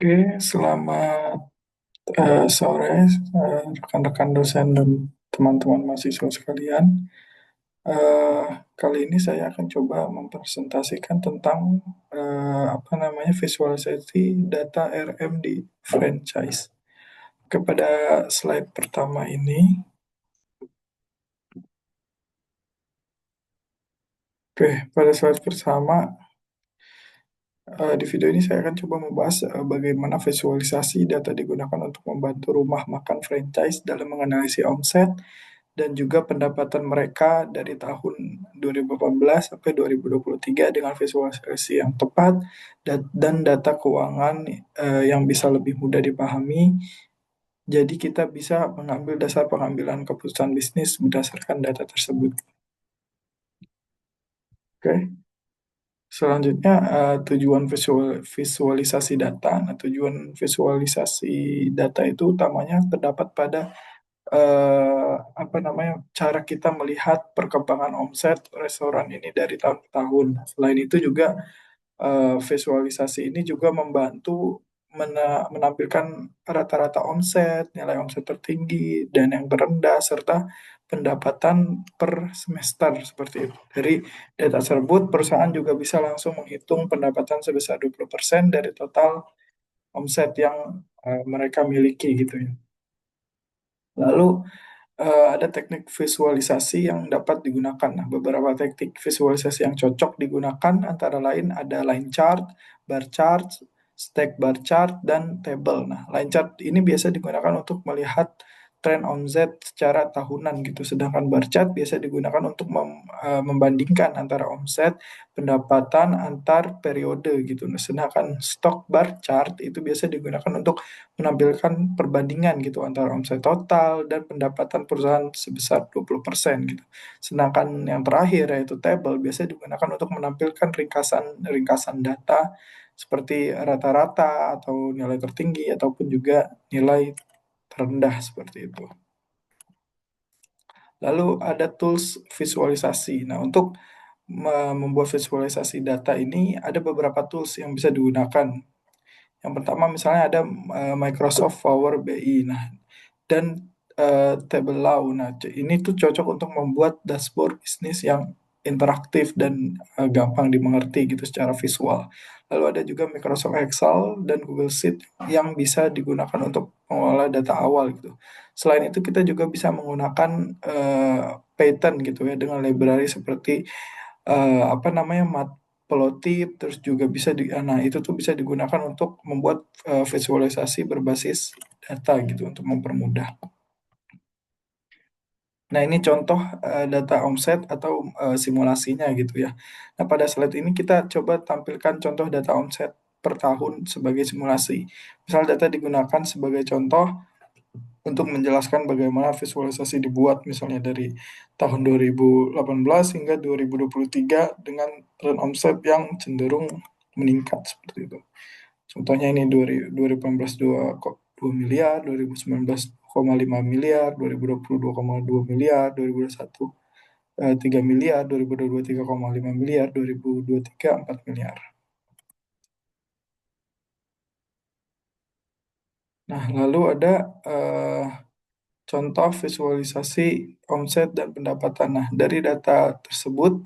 Oke, selamat sore rekan-rekan dosen dan teman-teman mahasiswa sekalian. Eh, Kali ini saya akan coba mempresentasikan tentang apa namanya visualisasi data RM di franchise. Kepada slide pertama ini, oke, pada slide pertama di video ini saya akan coba membahas bagaimana visualisasi data digunakan untuk membantu rumah makan franchise dalam menganalisis omset dan juga pendapatan mereka dari tahun 2018 sampai 2023 dengan visualisasi yang tepat dan data keuangan yang bisa lebih mudah dipahami. Jadi kita bisa mengambil dasar pengambilan keputusan bisnis berdasarkan data tersebut. Oke. Selanjutnya tujuan visualisasi data. Nah, tujuan visualisasi data itu utamanya terdapat pada apa namanya cara kita melihat perkembangan omset restoran ini dari tahun ke tahun. Selain itu juga visualisasi ini juga membantu menampilkan rata-rata omset, nilai omset tertinggi dan yang terendah serta pendapatan per semester seperti itu. Dari data tersebut, perusahaan juga bisa langsung menghitung pendapatan sebesar 20% dari total omset yang mereka miliki gitu ya. Lalu ada teknik visualisasi yang dapat digunakan. Nah, beberapa teknik visualisasi yang cocok digunakan antara lain ada line chart, bar chart, stack bar chart, dan table. Nah, line chart ini biasa digunakan untuk melihat tren omset secara tahunan gitu. Sedangkan bar chart biasa digunakan untuk membandingkan antara omset, pendapatan antar periode gitu. Nah, sedangkan stock bar chart itu biasa digunakan untuk menampilkan perbandingan gitu antara omset total dan pendapatan perusahaan sebesar 20% gitu. Sedangkan yang terakhir yaitu table biasanya digunakan untuk menampilkan ringkasan data seperti rata-rata atau nilai tertinggi ataupun juga nilai terendah seperti itu. Lalu ada tools visualisasi. Nah, untuk membuat visualisasi data ini ada beberapa tools yang bisa digunakan. Yang pertama misalnya ada Microsoft Power BI. Nah, dan Tableau. Nah, ini tuh cocok untuk membuat dashboard bisnis yang interaktif dan gampang dimengerti gitu secara visual. Lalu ada juga Microsoft Excel dan Google Sheet yang bisa digunakan untuk mengolah data awal gitu. Selain itu kita juga bisa menggunakan Python gitu ya dengan library seperti apa namanya Matplotlib terus juga bisa nah itu tuh bisa digunakan untuk membuat visualisasi berbasis data gitu untuk mempermudah. Nah, ini contoh data omset atau simulasinya gitu ya. Nah, pada slide ini kita coba tampilkan contoh data omset per tahun sebagai simulasi. Misal data digunakan sebagai contoh untuk menjelaskan bagaimana visualisasi dibuat misalnya dari tahun 2018 hingga 2023 dengan tren omset yang cenderung meningkat seperti itu. Contohnya ini 2018 2 miliar, 2019 5 miliar, 2020 2,2 miliar, 2021 3 miliar, 2022 3,5 miliar, 2023 4 miliar. Nah, lalu ada eh, contoh visualisasi omset dan pendapatan. Nah, dari data tersebut,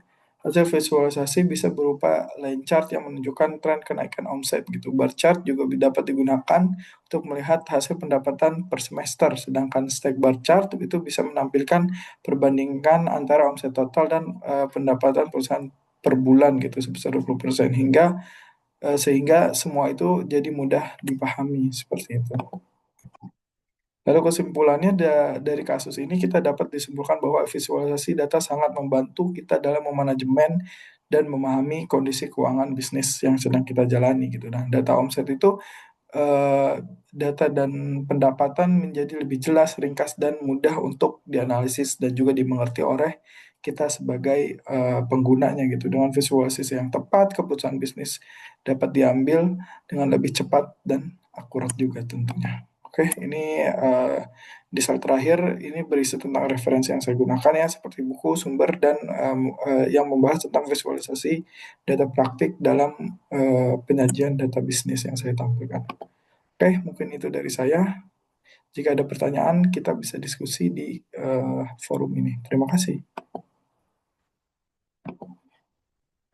hasil visualisasi bisa berupa line chart yang menunjukkan tren kenaikan omset gitu. Bar chart juga dapat digunakan untuk melihat hasil pendapatan per semester, sedangkan stack bar chart itu bisa menampilkan perbandingan antara omset total dan pendapatan perusahaan per bulan gitu sebesar 20% sehingga semua itu jadi mudah dipahami seperti itu. Lalu kesimpulannya dari kasus ini kita dapat disimpulkan bahwa visualisasi data sangat membantu kita dalam memanajemen dan memahami kondisi keuangan bisnis yang sedang kita jalani gitu. Nah, data omset itu data dan pendapatan menjadi lebih jelas, ringkas dan mudah untuk dianalisis dan juga dimengerti oleh kita sebagai penggunanya gitu. Dengan visualisasi yang tepat, keputusan bisnis dapat diambil dengan lebih cepat dan akurat juga tentunya. Oke, ini di slide terakhir ini berisi tentang referensi yang saya gunakan ya seperti buku, sumber dan yang membahas tentang visualisasi data praktik dalam penyajian data bisnis yang saya tampilkan. Oke, mungkin itu dari saya. Jika ada pertanyaan, kita bisa diskusi di forum ini. Terima kasih.